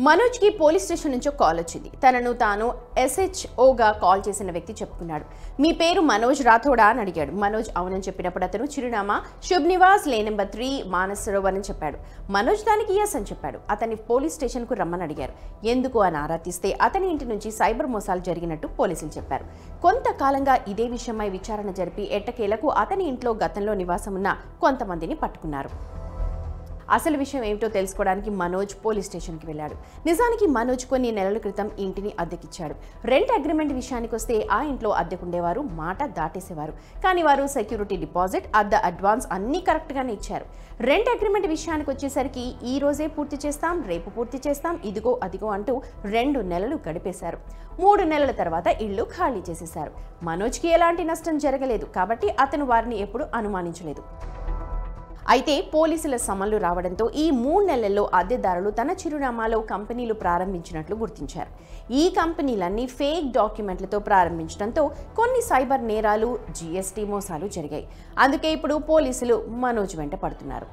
మనోజ్ కి police station నుంచి call వచ్చింది. తనను తాను SHOగా కాల్ చేసిన వ్యక్తి చెప్పుకున్నాడు. మీ పేరు మనోజ్ రాథోడా అని అడిగాడు. మనోజ్ అవునని చెప్పినప్పుడు అతను చిరునామా శుభ్ నివాస్ లే నెంబర్ 3 మానస్ సరోవర్ అని చెప్పాడు. మనోజ్ దానికి yes అని చెప్పాడు. అతన్ని పోలీస్ స్టేషన్ కు రమ్మని అడిగారు. ఎందుకు అని ఆరా తీస్తే అతని ఇంటి నుంచి సైబర్ మోసాలు జరిగినట్టు పోలీసులు చెప్పారు. కొంతకాలంగా ఇదే విషయమై విచారణ జరిపి ఎట్టకేలకు అతని ఇంట్లో గతంలో నివాసం ఉన్న కొంతమందిని పట్టుకున్నారు. అసలు విషయం ఏమిటో తెలుసుకోవడానికి మనోజ్ పోలీస్ స్టేషన్కి వెళ్ళాడు. నిజానికి మనోజ్ కొన్ని నెలల క్రితం ఇంటిని అద్దెకిచ్చాడు. రెంట్ అగ్రిమెంట్ విషయానికి వస్తే ఆ ఇంట్లో అద్దెకుండేవారు, మాట దాటేసేవారు. కానీ వారు సెక్యూరిటీ డిపాజిట్, అద్దె అడ్వాన్స్ అన్నీ కరెక్ట్గానే ఇచ్చారు. రెంట్ అగ్రిమెంట్ విషయానికి వచ్చేసరికి ఈ రోజే పూర్తి చేస్తాం, రేపు పూర్తి చేస్తాం, ఇదిగో అదిగో అంటూ 2 నెలలు గడిపేశారు. 3 నెలల తర్వాత ఇల్లు ఖాళీ చేసేశారు. మనోజ్కి ఎలాంటి నష్టం జరగలేదు కాబట్టి అతను వారిని ఎప్పుడు అనుమానించలేదు. అయితే పోలీసుల సమన్లు రావడంతో ఈ 3 నెలల్లో అద్దెదారులు తన చిరునామాలో కంపెనీలు ప్రారంభించినట్లు గుర్తించారు. ఈ కంపెనీలన్నీ ఫేక్ డాక్యుమెంట్లతో ప్రారంభించడంతో కొన్ని సైబర్ నేరాలు, GST మోసాలు జరిగాయి. అందుకే ఇప్పుడు పోలీసులు మనోజ్ వెంట పడుతున్నారు.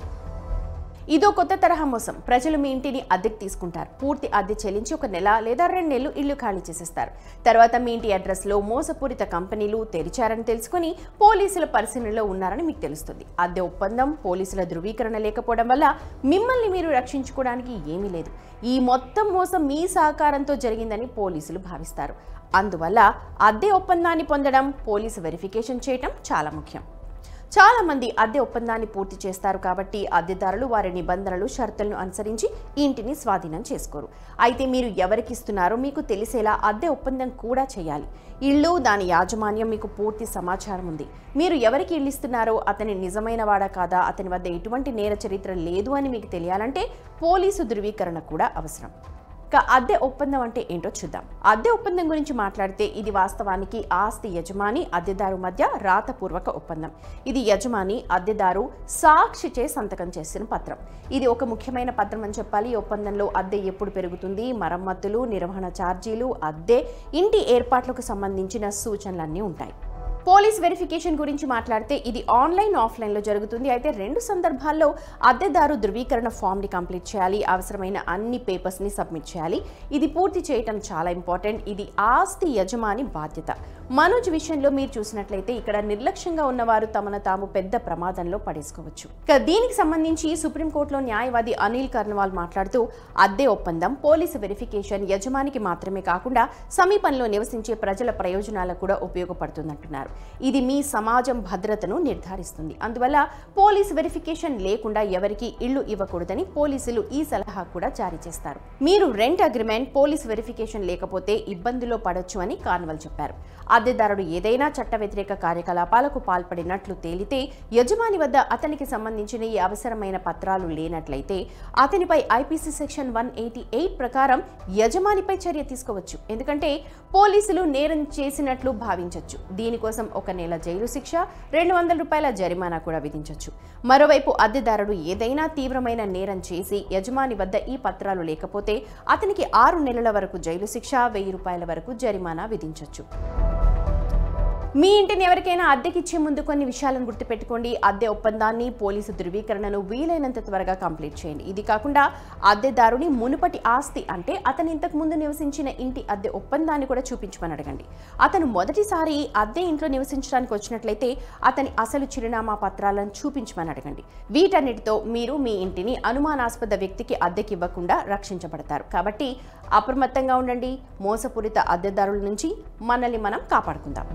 ఇదో కొత్త తరహా మోసం. ప్రజలు మీ ఇంటిని అద్దెకు తీసుకుంటారు. పూర్తి అద్దె చెల్లించి 1 నెల లేదా 2 నెలలు ఇల్లు ఖాళీ చేసేస్తారు. తర్వాత మీ ఇంటి అడ్రస్లో మోసపూరిత కంపెనీలు తెరిచారని తెలుసుకుని పోలీసుల పరిశీలనలో ఉన్నారని మీకు తెలుస్తుంది. అద్దె ఒప్పందం, పోలీసుల ధృవీకరణ లేకపోవడం వల్ల మిమ్మల్ని మీరు రక్షించుకోవడానికి ఏమీ లేదు. ఈ మొత్తం మోసం మీ సహకారంతో జరిగిందని పోలీసులు భావిస్తారు. అందువల్ల అద్దె ఒప్పందాన్ని పొందడం, పోలీసు వెరిఫికేషన్ చేయడం చాలా ముఖ్యం. చాలా మంది అద్దె ఒప్పందాన్ని పూర్తి చేస్తారు కాబట్టి అద్దెదారులు వారి నిబంధనలు, షరతులను అనుసరించి ఇంటిని స్వాధీనం చేసుకోరు. అయితే మీరు ఎవరికి ఇస్తున్నారో మీకు తెలిసేలా అద్దె ఒప్పందం కూడా చేయాలి. ఇల్లు, దాని యాజమాన్యం మీకు పూర్తి సమాచారం ఉంది. మీరు ఎవరికి ఇల్లు ఇస్తున్నారో అతని నిజమైన వాడా కాదా, అతని వద్ద ఎటువంటి నేర చరిత్ర లేదు అని మీకు తెలియాలంటే పోలీసు ధృవీకరణ కూడా అవసరం. అద్దె ఒప్పందం అంటే ఏంటో చూద్దాం. అద్దె ఒప్పందం గురించి మాట్లాడితే ఇది వాస్తవానికి ఆస్తి యజమాని, అద్దెదారు మధ్య రాతపూర్వక ఒప్పందం. ఇది యజమాని, అద్దెదారు సాక్షిచే సంతకం చేసిన పత్రం. ఇది ఒక ముఖ్యమైన పత్రం అని చెప్పాలి. ఈ ఒప్పందంలో అద్దె ఎప్పుడు పెరుగుతుంది, మరమ్మతులు, నిర్వహణ ఛార్జీలు, అద్దె, ఇంటి ఏర్పాట్లకు సంబంధించిన సూచనలన్నీ ఉంటాయి. పోలీస్ వెరిఫికేషన్ గురించి మాట్లాడితే ఇది ఆన్లైన్, ఆఫ్లైన్లో జరుగుతుంది. అయితే 2 సందర్భాల్లో అద్దెదారు ధృవీకరణ ఫామ్ని కంప్లీట్ చేయాలి. అవసరమైన అన్ని పేపర్స్ని సబ్మిట్ చేయాలి. ఇది పూర్తి చేయటం చాలా ఇంపార్టెంట్. ఇది ఆస్తి యజమాని బాధ్యత. మనోజ్ విషయంలో మీరు చూసినట్లయితే ఇక్కడ నిర్లక్ష్యంగా ఉన్నవారు తమను తాము పెద్ద ప్రమాదంలో పడేసుకోవచ్చు. దీనికి సంబంధించి సుప్రీంకోర్టులో న్యాయవాది అనిల్ కర్నవాల్ మాట్లాడుతూ అద్దె ఒప్పందం, పోలీసు వెరిఫికేషన్ యజమానికి మాత్రమే కాకుండా సమీపంలో నివసించే ప్రజల ప్రయోజనాలకు కూడా ఉపయోగపడుతుందంటున్నారు. ఇది మీ సమాజం భద్రతను నిర్ధారిస్తుంది. అందువల్ల పోలీస్ వెరిఫికేషన్ లేకుండా ఎవరికి ఇళ్లు ఇవ్వకూడదని పోలీసులు ఈ సలహా కూడా జారీ చేస్తారు. మీరు రెంట్ అగ్రిమెంట్, పోలీస్ వెరిఫికేషన్ లేకపోతే ఇబ్బందుల్లో పడొచ్చు అని కార్నవల్ చెప్పారు. అద్దెదారుడు ఏదైనా చట్ట వ్యతిరేక కార్యకలాపాలకు పాల్పడినట్లు తేలితే, యజమాని వద్ద అతనికి సంబంధించిన ఈ అవసరమైన పత్రాలు లేనట్లయితే అతనిపై IPC సెక్షన్ 188 ప్రకారం యజమానిపై చర్య తీసుకోవచ్చు. ఎందుకంటే పోలీసులు నేరం చేసినట్లు భావించవచ్చు. దీనికోసం 1 నెల జైలు శిక్ష, 200 రూపాయల జరిమానా కూడా విధించవచ్చు. మరోవైపు అద్దెదారుడు ఏదైనా తీవ్రమైన నేరం చేసి యజమాని వద్ద ఈ పత్రాలు లేకపోతే అతనికి 6 నెలల వరకు జైలు శిక్ష, 1000 రూపాయల వరకు జరిమానా విధించవచ్చు. మీ ఇంటిని ఎవరికైనా అద్దెకిచ్చే ముందు కొన్ని విషయాలను గుర్తుపెట్టుకోండి. అద్దె ఒప్పందాన్ని, పోలీసు ధృవీకరణను వీలైనంత త్వరగా కంప్లీట్ చేయండి. ఇది కాకుండా అద్దెదారుని మునుపటి ఆస్తి అంటే అతను ఇంతకు ముందు నివసించిన ఇంటి అద్దె ఒప్పందాన్ని కూడా చూపించమని అడగండి. అతను మొదటిసారి అద్దె ఇంట్లో నివసించడానికి వచ్చినట్లయితే అతని అసలు చిరునామా పత్రాలను చూపించమని అడగండి. వీటన్నిటితో మీరు మీ ఇంటిని అనుమానాస్పద వ్యక్తికి అద్దెకి ఇవ్వకుండా రక్షించబడతారు. కాబట్టి అప్రమత్తంగా ఉండండి. మోసపూరిత అద్దెదారుల నుంచి మనల్ని మనం కాపాడుకుందాం.